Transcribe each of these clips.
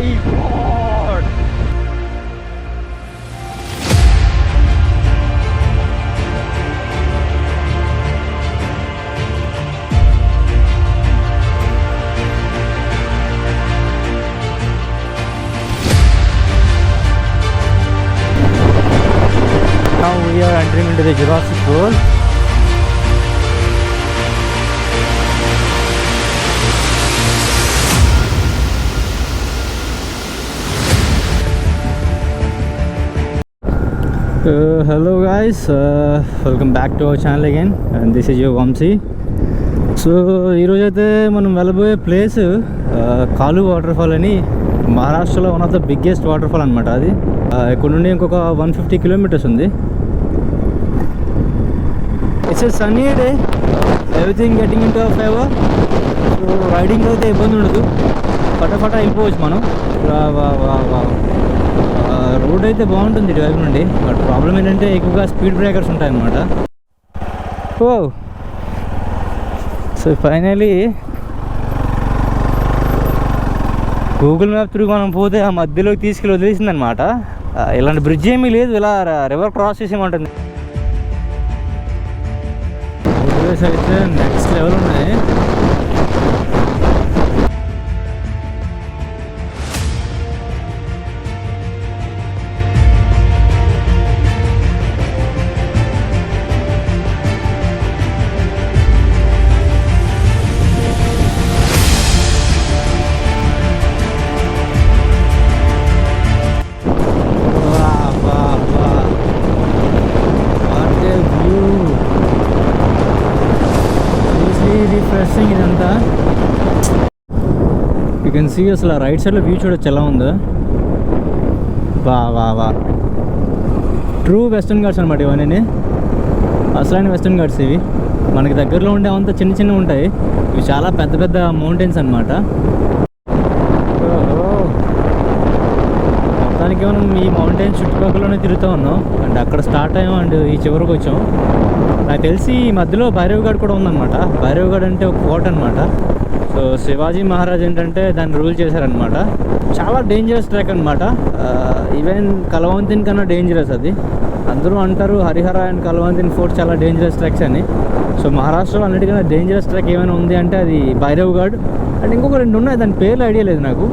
my god! Now we are entering into the Jurassic World. Hello guys, welcome back to our channel again, and this is your Vamsi. So ఈరోజు అయితే మనం వెళ్ళబోయే place కాలు waterfall అని మహారాష్ట్రలో one of the biggest waterfall అనమాట. అది ఇక్కడ నుండి ఇంకొక 150 కిలోమీటర్స్ ఉంది. It's a sunny day, everything getting in to our favour. So riding అయితే ఇబ్బంది ఉండదు, ఫటాఫటా వెళ్ళిపోవచ్చు మనం. రోడ్ అయితే బాగుంటుంది ఇటువైపు నుండి, బట్ ప్రాబ్లం ఏంటంటే ఎక్కువగా స్పీడ్ బ్రేకర్స్ ఉంటాయి అన్నమాట. ఓ సో ఫైనలీ గూగుల్ మ్యాప్ తిరిగి మనం పోతే ఆ మధ్యలోకి తీసుకెళ్ళి వదిలేసింది అనమాట. ఇలాంటి బ్రిడ్జ్ ఏమీ లేదు, ఇలా రివర్ క్రాస్ చేసేయమంటుంది. అయితే నెక్స్ట్ లెవెల్ ఉన్నాయి. రిఫ్రెషింగ్ ఇదంతా. యూ కెన్ సీ అసలు రైట్ సైడ్లో వ్యూ చూడొచ్చు ఎలా ఉందో. వా ట్రూ వెస్టర్న్ ఘాట్స్ అనమాట ఇవన్నీ, అసలైన వెస్టర్న్ ఘాట్స్ ఇవి. మనకి దగ్గరలో ఉండే అంతా చిన్న చిన్న ఉంటాయి, ఇవి చాలా పెద్ద పెద్ద మౌంటైన్స్ అనమాట. మొత్తానికి మనం ఈ మౌంటైన్స్ చుట్టుపక్కలనే తిరుగుతూ ఉన్నాం, అండ్ అక్కడ స్టార్ట్ అయ్యాం అండ్ ఈ చివరికి వచ్చాం. నాకు తెలిసి ఈ మధ్యలో భైరవ్గఢ్ కూడా ఉందన్నమాట. భైరవ్గఢ్ అంటే ఒక ఫోర్ట్ అనమాట. సో శివాజీ మహారాజ్ ఏంటంటే దాన్ని రూల్ చేశారనమాట. చాలా డేంజరస్ ట్రెక్ అనమాట, ఈవెన్ కలవంతిన్ కన్నా డేంజరస్ అది. అందరూ అంటారు హరిహర అండ్ కలవంతిన్ ఫోర్ట్ చాలా డేంజరస్ ట్రెక్స్ అని. సో మహారాష్ట్రలో అన్నిటికన్నా డేంజరస్ ట్రెక్ ఏమైనా ఉంది అంటే అది భైరవ్గఢ్, అండ్ ఇంకొక రెండు ఉన్నాయి, దాని పేర్లు ఐడియా లేదు నాకు.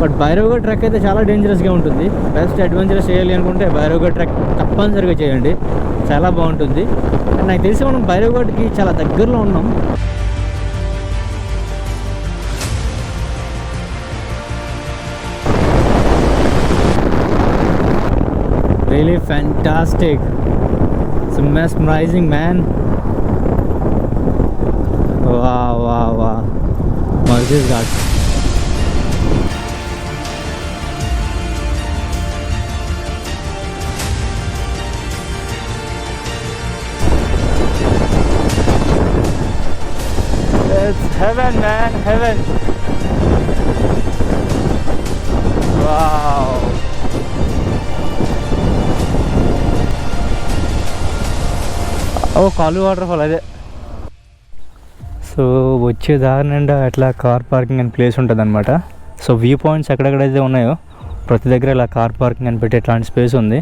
బట్ భైరవ్గఢ్ ట్రెక్ అయితే చాలా డేంజరస్గా ఉంటుంది. బెస్ట్ అడ్వెంచరస్ చేయాలి అనుకుంటే భైరవ్గఢ్ ట్రెక్ తప్పనిసరిగా చేయండి, చాలా బాగుంటుంది. అండ్ నాకు తెలిసి మనం భైరవ్గఢ్కి చాలా దగ్గరలో ఉన్నాం. Really fantastic. It's mesmerizing, man. Wow. Malshejghat. It's heaven, man, heaven. Wow. ఓ కాలు వాటర్ఫాల్ అదే. సో వచ్చే దారి నిండా అట్లా కార్ పార్కింగ్ అని ప్లేస్ ఉంటుంది అనమాట. సో వ్యూ పాయింట్స్ ఎక్కడెక్కడైతే ఉన్నాయో ప్రతి దగ్గర ఇలా కార్ పార్కింగ్ అని పెట్టి ఇట్లాంటి స్పేస్ ఉంది.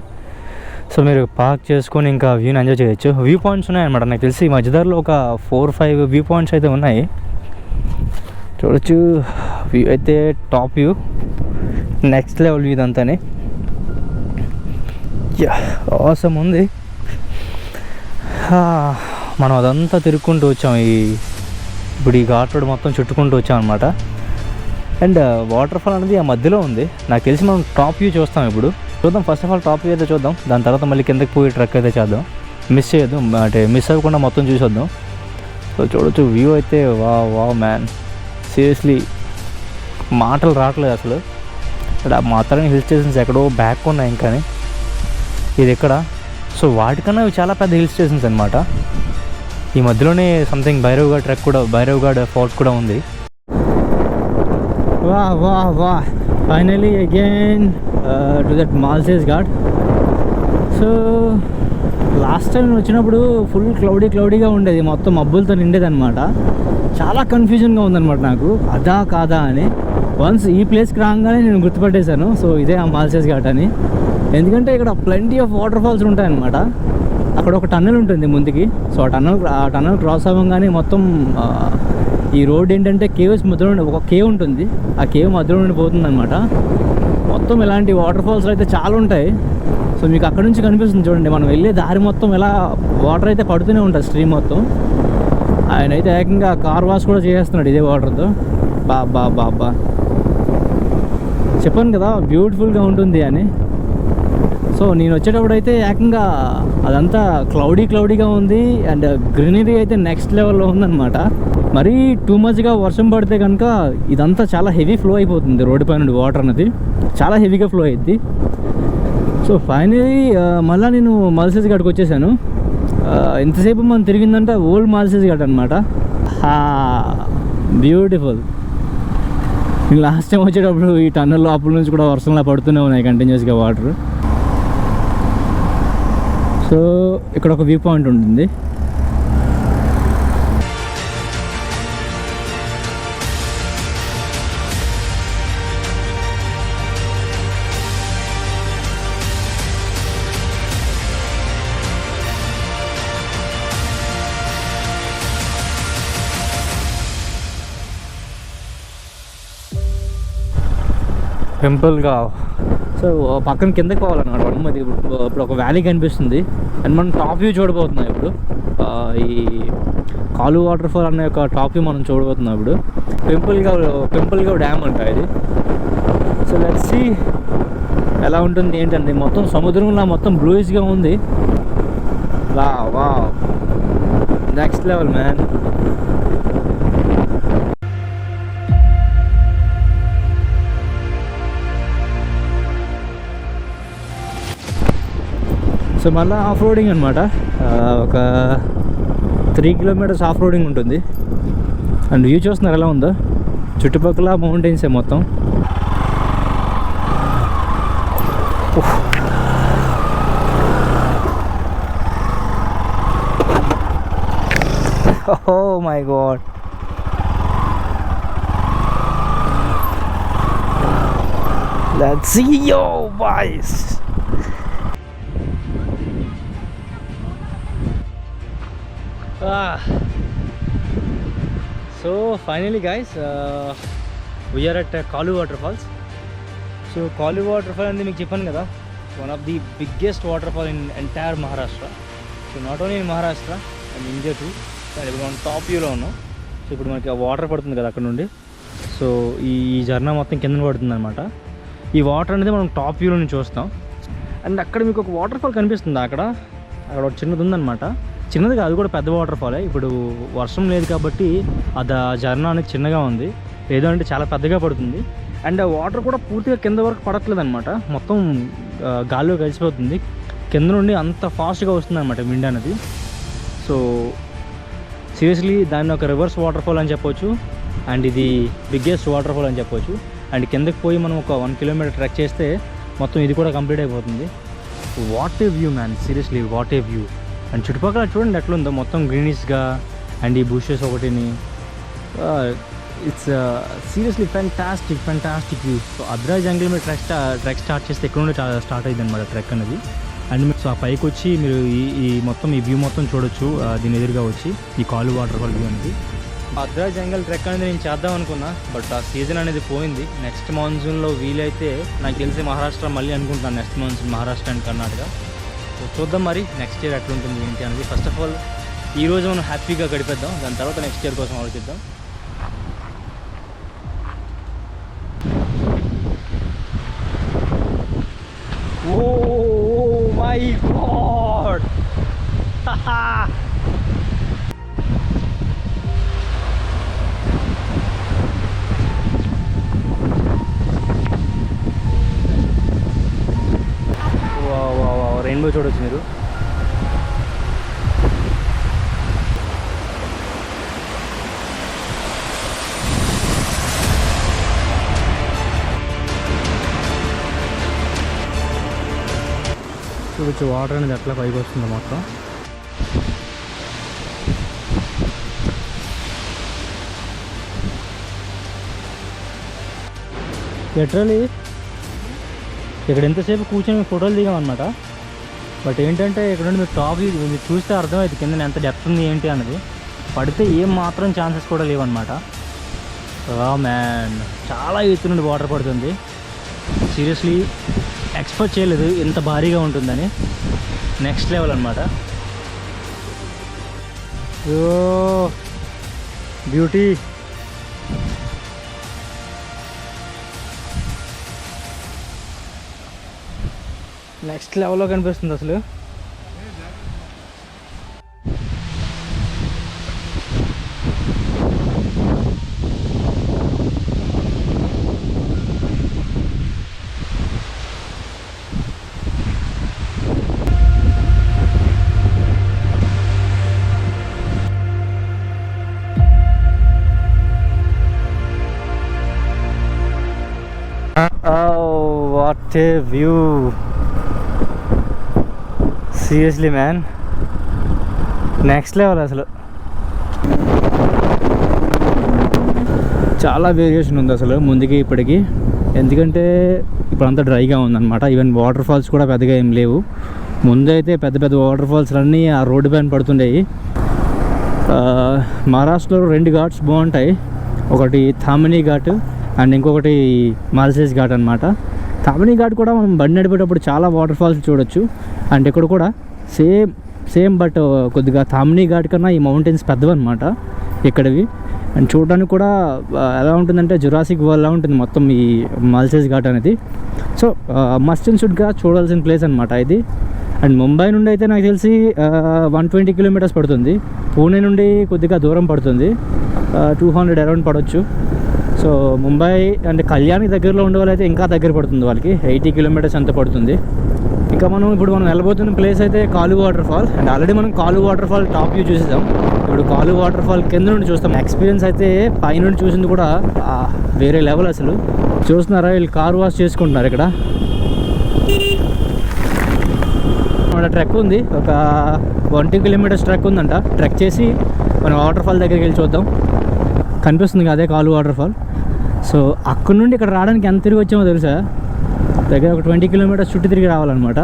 సో మీరు పార్క్ చేసుకొని ఇంకా వ్యూని ఎంజాయ్ చేయొచ్చు. వ్యూ పాయింట్స్ ఉన్నాయన్నమాట. నాకు తెలిసి ఈ మధ్యదారిలో ఒక 4-5 వ్యూ పాయింట్స్ అయితే ఉన్నాయి, చూడొచ్చు. వ్యూ అయితే top view, next level view ఇదంతానే. అవసరం ఉంది. మనం అదంతా తిరుక్కుంటూ వచ్చాం, ఇప్పుడు ఈ ఘాట్ రోడ్ మొత్తం చుట్టుకుంటూ వచ్చాం అనమాట. అండ్ వాటర్ఫాల్ అనేది ఆ మధ్యలో ఉంది. నాకు తెలిసి మనం టాప్ వ్యూ చూస్తాం ఇప్పుడు. చూద్దాం, first of all top view అయితే చూద్దాం, దాని తర్వాత మళ్ళీ కిందకి పోయి ట్రెక్ అయితే చేద్దాం. మిస్ చేయొద్దు, అంటే మిస్ అవ్వకుండా మొత్తం చూసొద్దాం. సో చూడొచ్చు వ్యూ అయితే. వావ్ మ్యాన్, సీరియస్లీ మాటలు రావట్లేదు అసలు. ఇక్కడ మాత్రమే హిల్ స్టేషన్స్ ఎక్కడో బ్యాక్ ఉన్నాయి ఇంకా, ఇది ఎక్కడ. సో వాటికన్నా ఇవి చాలా పెద్ద హిల్ స్టేషన్స్ అనమాట. ఈ మధ్యలోనే సంథింగ్ భైరవ్గఢ్ ట్రెక్ కూడా, భైరవ్గఢ్ ఫోర్ట్ కూడా ఉంది. వా finally again to that Malshejghat. So last time వచ్చినప్పుడు ఫుల్ క్లౌడీగా ఉండేది, మొత్తం మబ్బులతో నిండేది అనమాట. చాలా కన్ఫ్యూజన్గా ఉందన్నమాట నాకు, అదా కాదా అని. వన్స్ ఈ ప్లేస్కి రాగానే నేను గుర్తుపట్టేశాను. సో ఇదే ఆ మాల్షెజ్ఘాట్ అని. ఎందుకంటే ఇక్కడ ప్లెంటీ ఆఫ్ వాటర్ ఫాల్స్ ఉంటాయన్నమాట. అక్కడ ఒక టన్నెల్ ఉంటుంది ముందుకి. సో ఆ టన్నెల్ క్రాస్ అవ్వగానే మొత్తం ఈ రోడ్ ఏంటంటే కేవ్స్ మధ్యలో ఒక కేవ్ ఉంటుంది. ఆ కేవ్ మధ్యలో నుండి పోతుందన్నమాట. మొత్తం ఇలాంటి వాటర్ ఫాల్స్ అయితే చాలా ఉంటాయి. సో మీకు అక్కడ నుంచి కనిపిస్తుంది చూడండి. మనం వెళ్ళే దారి మొత్తం ఎలా వాటర్ అయితే పడుతూనే ఉంటుంది స్ట్రీమ్ మొత్తం. ఆయన అయితే ఏకంగా కార్ వాష్ కూడా చేసేస్తున్నాడు ఇదే వాటర్తో. బా చెప్పాను కదా బ్యూటిఫుల్గా ఉంటుంది అని. సో నేను వచ్చేటప్పుడు అయితే ఏకంగా అదంతా క్లౌడీగా ఉంది. అండ్ గ్రీనరీ అయితే నెక్స్ట్ లెవెల్లో ఉందన్నమాట. మరీ టూ మచ్గా వర్షం పడితే కనుక ఇదంతా చాలా హెవీ ఫ్లో అయిపోతుంది. రోడ్డు పై నుండి వాటర్ అనేది చాలా హెవీగా ఫ్లో అయ్యిద్ది. సో ఫైనలీ మళ్ళీ నేను మాల్షెజ్ఘాట్కి వచ్చేసాను. ఎంతసేపు మనం తిరిగిందంటే ఓల్డ్ మాల్షెజ్ఘాట్ అనమాట. బ్యూటిఫుల్. నేను లాస్ట్ టైం వచ్చేటప్పుడు ఈ టన్నెల్ లోపల నుంచి కూడా వర్షంలా పడుతూనే ఉన్నాయి కంటిన్యూస్గా వాటర్. సో ఇక్కడ ఒక వ్యూ పాయింట్ ఉంటుంది. టెంపుల్గా. సో పక్కన కిందకి పోవాలన్నమాట మనం. అది ఇప్పుడు ఒక వ్యాలీ కనిపిస్తుంది. అండ్ మనం టాప్ వ్యూ చూడబోతున్నాం ఇప్పుడు. ఈ కాలు వాటర్ ఫాల్ అనే ఒక టాప్ వ్యూ మనం చూడబోతున్నాం ఇప్పుడు. పింపుల్గా డ్యామ్ అంట ఇది. సో లెట్స్ సీ ఎలా ఉంటుంది ఏంటంటే. మొత్తం సముద్రంలో మొత్తం బ్లూయిష్గా ఉంది. వా నెక్స్ట్ లెవెల్ మ్యాన్. సో మళ్ళీ ఆఫ్ రోడింగ్ అనమాట. ఒక 3 కిలోమీటర్స్ ఆఫ్ రోడింగ్ ఉంటుంది. అండ్ వ్యూ చూస్తున్నారు ఎలా ఉందో. చుట్టుపక్కల మౌంటైన్సే మొత్తం. Oh my god. Let's see yo boys. So finally guys, we are at Kalu waterfalls. So Kalu waterfall అనేది మీకు చెప్పాను కదా, one of the biggest waterfall in entire Maharashtra. So not only in Maharashtra and India too. And ఇప్పుడు మనం top వ్యూలో ఉన్నాం. So ఇప్పుడు మనకి వాటర్ పడుతుంది కదా అక్కడ నుండి. సో ఈ జర్నా మొత్తం కింద పడుతుంది అనమాట. ఈ వాటర్ అనేది మనం టాప్ వ్యూలో నుంచి చూస్తాం. అండ్ అక్కడ మీకు ఒక వాటర్ ఫాల్ కనిపిస్తుంది. అక్కడ ఒక చిన్నది ఉందన్నమాట. చిన్నది కాదు, కూడా పెద్ద వాటర్ ఫాలే. ఇప్పుడు వర్షం లేదు కాబట్టి అది జర్నా అనేది చిన్నగా ఉంది. ఏదో అంటే చాలా పెద్దగా పడుతుంది. అండ్ ఆ వాటర్ కూడా పూర్తిగా కింద వరకు పడట్లేదు అనమాట. మొత్తం గాల్లో కలిసిపోతుంది. కింద నుండి అంత ఫాస్ట్గా వస్తుంది అనమాట విండ్ అనేది. సో సీరియస్లీ దాన్ని ఒక రివర్స్ వాటర్ ఫాల్ అని చెప్పొచ్చు. అండ్ ఇది బిగ్గెస్ట్ వాటర్ ఫాల్ అని చెప్పొచ్చు. అండ్ కిందకి పోయి మనం ఒక 1 కిలోమీటర్ ట్రెక్ చేస్తే మొత్తం ఇది కూడా కంప్లీట్ అయిపోతుంది. What a view man, seriously what a view. And చుట్టుపక్కల చూడండి ఎట్లుందో, మొత్తం గ్రీనిష్గా. అండ్ ఈ బుషెస్ ఒకటిని. It's seriously fantastic view. So అద్రా జంగిల్ మీరు ట్రెక్ స్టార్ట్ చేస్తే ఎక్కడ నుండి స్టార్ట్ అయ్యింది అనమాట ట్రెక్ అనేది. అండ్ మీరు సో ఆ పైకి వచ్చి మీరు ఈ మొత్తం ఈ వ్యూ మొత్తం చూడొచ్చు. దీని ఎదురుగా వచ్చి ఈ కాలు వాటర్ ఫాల్ వ్యూ అనేది. అద్రా జంగల్ ట్రెక్ అనేది నేను చేద్దాం అనుకున్నా, బట్ ఆ సీజన్ అనేది పోయింది. నెక్స్ట్ మాన్సూన్లో వీలైతే నాకు తెలిసి మహారాష్ట్ర మళ్ళీ అనుకుంటున్నాను. Next monsoon Maharashtra and Karnataka. So చూద్దాం మరి నెక్స్ట్ ఇయర్ ఎట్లా ఉంటుంది ఏంటి అనేది. ఫస్ట్ ఆఫ్ ఆల్ ఈరోజు మనం హ్యాపీగా గడిపేద్దాం, దాని తర్వాత నెక్స్ట్ ఇయర్ కోసం ఆలోచిద్దాం. ఓ మై గాడ్. రెయిన్బో చూడొచ్చు మీరు. చూడొచ్చు వాటర్ అనేది ఎట్లా పైకి వస్తుందో మొత్తం. లిటరలీ ఇక్కడ ఎంతసేపు కూర్చొని ఫోటోలు దిగామన్నమాట. బట్ ఏంటంటే ఇక్కడ నుండి మీరు టాప్ మీరు చూస్తే అర్థమైంది కింద ఎంత డెప్త్ ఉంది ఏంటి అన్నది. పడితే ఏం మాత్రం ఛాన్సెస్ కూడా లేవన్నమాట. మ్యాన్ చాలా ఎత్తు నుండి వాటర్ పడుతుంది. సీరియస్లీ ఎక్స్పెక్ట్ చేయలేదు ఎంత భారీగా ఉంటుందని. నెక్స్ట్ లెవెల్ అనమాట. బ్యూటీ. నెక్స్ట్ లెవెల్లో కనిపిస్తుంది అసలు. What a view. Seriously man, next level అసలు. చాలా వేరియేషన్ ఉంది అసలు ముందుకి ఇప్పటికి. ఎందుకంటే ఇప్పుడంతా డ్రైగా ఉందన్నమాట. ఈవెన్ వాటర్ ఫాల్స్ కూడా పెద్దగా ఏం లేవు. ముందైతే పెద్ద పెద్ద వాటర్ ఫాల్స్ అన్నీ ఆ రోడ్డు పైన పడుతుండేవి. మహారాష్ట్రలో 2 ఘాట్స్ బాగుంటాయి. ఒకటి థామిని ఘాట్ అండ్ ఇంకొకటి మాల్షేజ్ ఘాట్ అనమాట. థామిని ఘాట్ కూడా మనం బండి నడిపేటప్పుడు చాలా వాటర్ ఫాల్స్ చూడొచ్చు. అండ్ ఇక్కడ కూడా సేమ్ బట్ కొద్దిగా థామిని ఘాట్ కన్నా ఈ మౌంటైన్స్ పెద్దవన్నమాట ఇక్కడవి. అండ్ చూడడానికి కూడా ఎలా ఉంటుందంటే జురాసిక్ వరల్డ్లా ఉంటుంది మొత్తం ఈ మాల్షేజ్ ఘాట్ అనేది. సో మస్ట్ అండ్ షుడ్గా చూడాల్సిన ప్లేస్ అనమాట ఇది. అండ్ ముంబై నుండి అయితే నాకు తెలిసి 120 కిలోమీటర్స్ పడుతుంది. పూణే నుండి కొద్దిగా దూరం పడుతుంది, 200 అరౌండ్ పడవచ్చు. సో ముంబై అంటే కళ్యాణ్కి దగ్గరలో ఉండే వాళ్ళైతే ఇంకా దగ్గర పడుతుంది, వాళ్ళకి 80 కిలోమీటర్స్ అంత పడుతుంది. ఇంకా మనం వెళ్ళబోతున్న ప్లేస్ అయితే కాలు వాటర్ ఫాల్. అండ్ ఆల్రెడీ మనం కాలు వాటర్ ఫాల్ టాప్ వ్యూ చూసేసాం. ఇప్పుడు కాలు వాటర్ ఫాల్ కింద నుండి చూస్తాం. ఎక్స్పీరియన్స్ అయితే పైనుండి చూసింది కూడా వేరే లెవెల్ అసలు. చూస్తున్నారా, వీళ్ళు కార్ వాష్ చేసుకుంటున్నారు ఇక్కడ. మన ట్రెక్ ఉంది, ఒక 20 కిలోమీటర్స్ ట్రెక్ ఉందంట. ట్రెక్ చేసి మనం వాటర్ ఫాల్ దగ్గరికి వెళ్ళి చూద్దాం. కనిపిస్తుంది అదే కాలు వాటర్ ఫాల్. సో అక్కడ నుండి ఇక్కడ రావడానికి ఎంత తిరిగి వచ్చామో తెలుసా? దగ్గర ఒక 20 కిలోమీటర్స్ చుట్టూ తిరిగి రావాలన్నమాట.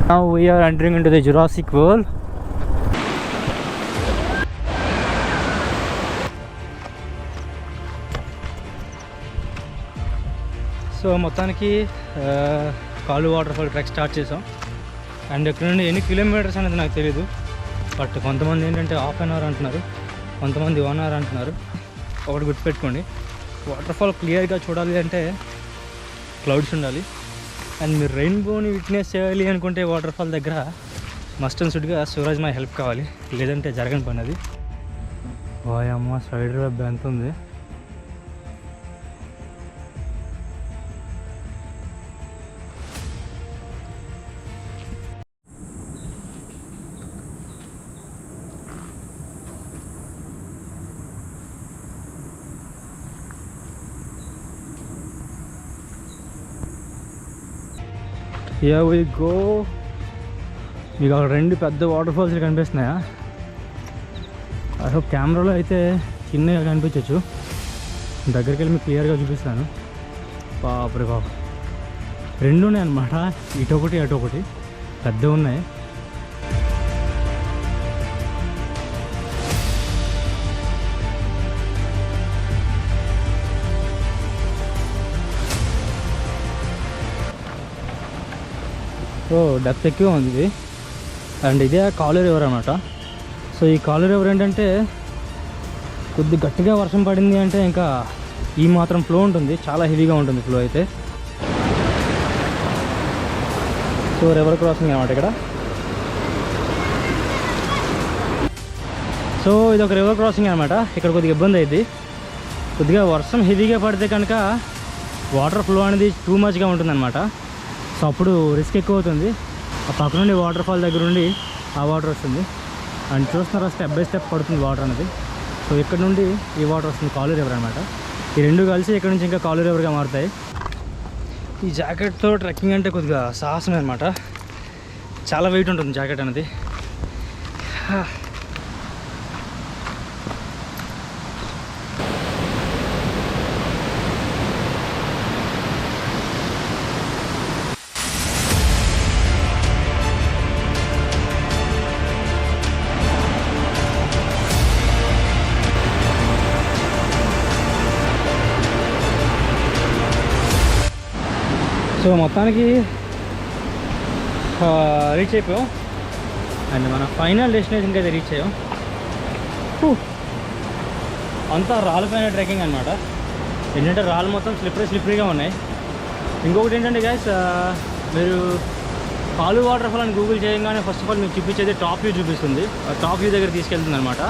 Now we are entering into the Jurassic world. So మొత్తానికి Kalu waterfall trek start చేసాం. అండ్ ఇక్కడ నుండి ఎన్ని కిలోమీటర్స్ అనేది నాకు తెలియదు. బట్ కొంతమంది ఏంటంటే ½ అన్ అవర్ అంటున్నారు, కొంతమంది 1 అవర్ అంటున్నారు. ఒకటి గుర్తుపెట్టుకోండి, వాటర్ ఫాల్ క్లియర్గా చూడాలి అంటే క్లౌడ్స్ ఉండాలి. అండ్ మీరు రెయిన్బోని విట్నెస్ చేయాలి అనుకుంటే వాటర్ ఫాల్ దగ్గర మస్ట్ అండ్ షుడ్గా సూరజ్ మై హెల్ప్ కావాలి, లేదంటే జరగని పని అది. వాయమ్మ స్పైడర్ వెబ్ ఎంత ఉంది. Here we go. మీకు అక్కడ 2 పెద్ద వాటర్ ఫాల్స్ కనిపిస్తున్నాయా? ఐ హోప్ కెమెరాలో అయితే చిన్నగా కనిపించవచ్చు. దగ్గరికి వెళ్ళి మీకు క్లియర్గా చూపిస్తాను. బాపురే బాబు, 2 ఉన్నాయి అన్నమాట. ఇటొకటి అటొకటి పెద్ద ఉన్నాయి. సో డెప్త్ ఎక్కువ ఉంది ఇది. అండ్ ఇదే కాలు రివర్ అన్నమాట. సో ఈ కాలు రివర్ ఏంటంటే కొద్ది గట్టిగా వర్షం పడింది అంటే ఇంకా ఈ మాత్రం ఫ్లో ఉంటుంది, చాలా హెవీగా ఉంటుంది ఫ్లో అయితే. సో రివర్ క్రాసింగ్ అన్నమాట ఇక్కడ. సో ఇది ఒక రివర్ క్రాసింగ్ అనమాట. ఇక్కడ కొద్దిగా ఇబ్బంది అయింది. కొద్దిగా వర్షం హెవీగా పడితే కనుక వాటర్ ఫ్లో అనేది టూ మచ్గా ఉంటుందన్నమాట. సో అప్పుడు రిస్క్ ఎక్కువ అవుతుంది. ఆ పక్క నుండి వాటర్ ఫాల్ దగ్గర నుండి ఆ వాటర్ వస్తుంది. అండ్ చూస్తున్నారా, స్టెప్ బై స్టెప్ పడుతుంది వాటర్ అనేది. సో ఇక్కడ నుండి ఈ వాటర్ వస్తుంది, కాలు రివర్ అనమాట. ఈ 2 కలిసి ఇక్కడ నుంచి ఇంకా కాలు రివర్గా మారుతాయి. ఈ జాకెట్తో ట్రెక్కింగ్ అంటే కొద్దిగా సాహసమే అనమాట. చాలా వెయిట్ ఉంటుంది జాకెట్ అనేది. సో మొత్తానికి రీచ్ అయిపోయాం అండ్ మన ఫైనల్ డెస్టినేషన్కి అయితే రీచ్ అయ్యాం. అంతా రాళ్ళపైన ట్రెక్కింగ్ అనమాట. ఏంటంటే రాళ్ళు మొత్తం స్లిప్పరీగా ఉన్నాయి. ఇంకొకటి ఏంటంటే గైస్, మీరు కాలు వాటర్ ఫాల్ అని గూగుల్ చేయగానే ఫస్ట్ ఆఫ్ ఆల్ మీకు చూపించేది టాప్ వ్యూ చూపిస్తుంది. టాప్ వ్యూ దగ్గర తీసుకెళ్తుంది అనమాట.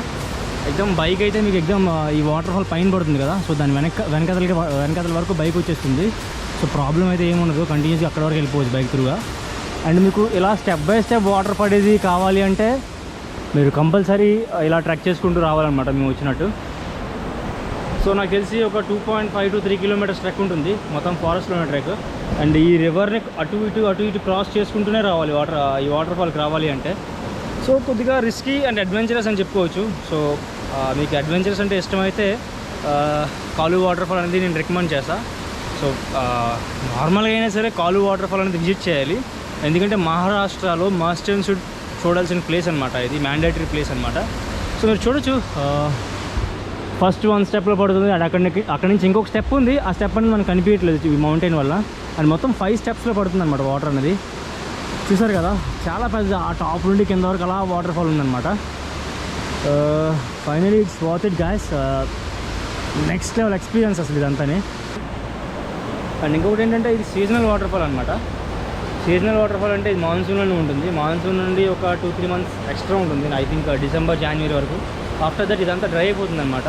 ఎగ్జామ్ బైక్ అయితే మీకు ఎగ్జామ్ ఈ వాటర్ ఫాల్ పైన పడుతుంది కదా, సో దాని వెనకతల వరకు బైక్ వచ్చేస్తుంది. సో ప్రాబ్లం అయితే ఏముండదు, కంటిన్యూస్గా అక్కడ వరకు వెళ్ళిపోవచ్చు బైక్ త్రూగా. అండ్ మీకు ఇలా స్టెప్ బై స్టెప్ వాటర్ పడేది కావాలి అంటే మీరు కంపల్సరీ ఇలా ట్రెక్ చేసుకుంటూ రావాలన్నమాట మేము వచ్చినట్టు. సో నాకు తెలిసి ఒక 2.5 to 3 kilometers ట్రెక్ ఉంటుంది, మొత్తం ఫారెస్ట్లోనే ట్రెక్. అండ్ ఈ రివర్ని అటు ఇటు క్రాస్ చేసుకుంటూనే రావాలి ఈ వాటర్ ఫాల్కి రావాలి అంటే. సో కొద్దిగా రిస్కీ అండ్ అడ్వెంచరస్ అని చెప్పుకోవచ్చు. సో మీకు అడ్వెంచరస్ అంటే ఇష్టమైతే కాలు వాటర్ ఫాల్ అనేది నేను రికమెండ్ చేస్తాను. సో నార్మల్గా అయినా సరే కాలు వాటర్ ఫాల్ అనేది విజిట్ చేయాలి, ఎందుకంటే మహారాష్ట్రలో మస్ట్ అండ్ షుడ్ చూడాల్సిన ప్లేస్ అనమాట. ఇది మ్యాండేటరీ ప్లేస్ అనమాట. సో మీరు చూడొచ్చు, ఫస్ట్ 1 స్టెప్లో పడుతుంది అండ్ అక్కడి నుంచి ఇంకొక స్టెప్ ఉంది. ఆ స్టెప్ అనేది మనకు కనిపించట్లేదు ఈ మౌంటైన్ వల్ల. అండ్ మొత్తం 5 స్టెప్స్లో పడుతుంది అనమాట వాటర్ అనేది. చూసారు కదా, చాలా పెద్ద, ఆ టాప్ నుండి కింద వరకు అలా వాటర్ ఫాల్ ఉందన్నమాట. Finally it's worth it guys. Next level experience అసలు ఇదంతానే. అండ్ ఇంకొకటి ఏంటంటే ఇది సీజనల్ వాటర్ ఫాల్ అనమాట. సీజనల్ వాటర్ ఫాల్ అంటే ఇది మాన్సూన్లోనే ఉంటుంది. మాన్సూన్ నుండి ఒక 2-3 months ఎక్స్ట్రా ఉంటుంది, ఐ థింక్ December, January వరకు. ఆఫ్టర్ దట్ ఇదంతా డ్రై అయిపోతుంది అనమాట.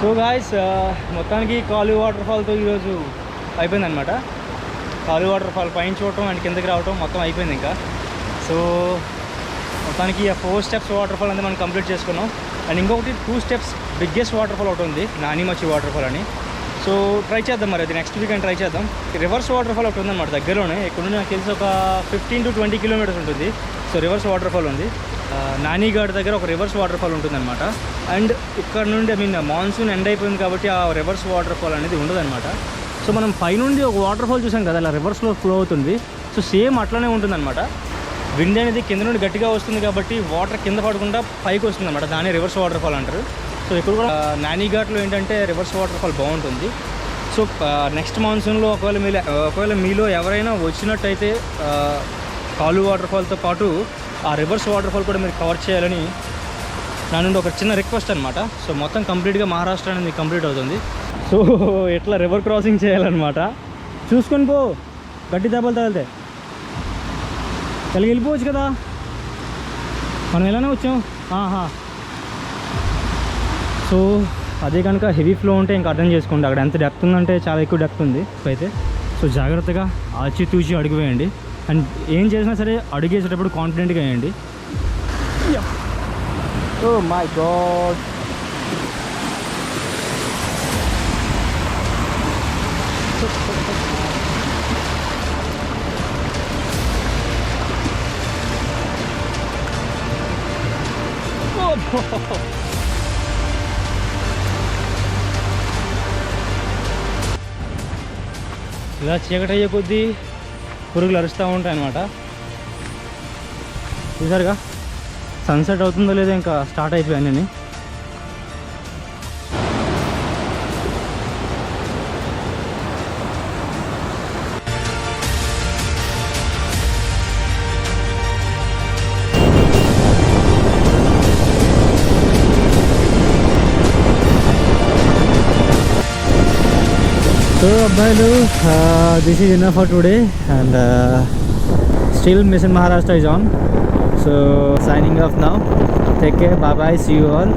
సో గాయస్, మొత్తానికి కాలు వాటర్ ఫాల్తో ఈరోజు అయిపోయిందనమాట. కాలు వాటర్ ఫాల్ పైన చూడటం అండ్ కిందకి రావటం మొత్తం అయిపోయింది ఇంకా. సో మొత్తానికి ఆ 4 steps వాటర్ ఫాల్ అనేది మనం కంప్లీట్ చేసుకున్నాం. అండ్ ఇంకొకటి 2 steps బిగ్గెస్ట్ వాటర్ ఫాల్ ఒకటి ఉంది, నానిమచ్చి వాటర్ ఫాల్ అని. సో ట్రై చేద్దాం, మరి అది నెక్స్ట్ వీకెండ్ ట్రై చేద్దాం. రివర్స్ వాటర్ ఫాల్ ఒకటి ఉందన్నమాట దగ్గరలోనే. ఇక్కడ నుండి నాకు తెలిసి ఒక 15 to 20 kilometers ఉంటుంది. సో రివర్స్ వాటర్ ఫాల్ ఉంది. నానిఘాట్ దగ్గర ఒక రివర్స్ వాటర్ ఫాల్ ఉంటుందన్నమాట. అండ్ ఇక్కడ నుండి మాన్సూన్ ఎండ్ అయిపోయింది కాబట్టి ఆ రివర్స్ వాటర్ ఫాల్ అనేది ఉండదన్నమాట. సో మనం పైనుండి ఒక వాటర్ ఫాల్ చూసాం కదా, ఇలా రివర్స్లో ఫ్లో అవుతుంది. సో సేమ్ అట్లనే ఉంటుందన్నమాట. విండ్ అనేది కింద నుండి గట్టిగా వస్తుంది కాబట్టి వాటర్ కింద పడకుండా పైకి వస్తుంది అనమాట, దాన్ని రివర్స్ వాటర్ ఫాల్ అంటారు. సో ఇక్కడ కూడా నానిఘాట్లో ఏంటంటే రివర్స్ వాటర్ ఫాల్ బాగుంటుంది. సో నెక్స్ట్ మాన్సూన్లో ఒకవేళ మీలో ఎవరైనా వచ్చినట్టయితే కాలు వాటర్ ఫాల్తో పాటు ఆ రివర్స్ వాటర్ ఫాల్ కూడా మీరు కవర్ చేయాలని నా నుండి ఒక చిన్న రిక్వెస్ట్ అనమాట. సో మొత్తం కంప్లీట్గా మహారాష్ట్ర అనేది కంప్లీట్ అవుతుంది. సో ఎట్లా రివర్ క్రాసింగ్ చేయాలన్నమాట, చూసుకొని పో, గట్టి దెబ్బలు తగిలితే కలిగి వెళ్ళిపోవచ్చు కదా. మనం ఎలానే వచ్చాం. సో అదే కనుక హెవీ ఫ్లో ఉంటే ఇంకా అర్థం చేసుకోండి, అక్కడ ఎంత డెప్త్ ఉందంటే చాలా ఎక్కువ డెప్త్ ఉంది అయితే. సో జాగ్రత్తగా ఆచితూచి అడుగు వేయండి. అండ్ ఏం చేసినా సరే అడుగేసేటప్పుడు కాన్ఫిడెంట్గా వేయండి. ఓ మై గాడ్, ఇలా చీకటి అయ్యే కొద్దీ పురుగులు అరుస్తూ ఉంటాయి అన్నమాట. చూసారుగా సన్సెట్ అవుతుందో లేదో ఇంకా స్టార్ట్ అయిపోయాను నేను. So Abhailu, this is enough for today, and still Mission Maharashtra is on. So signing off now. Take care, bye bye, see you all.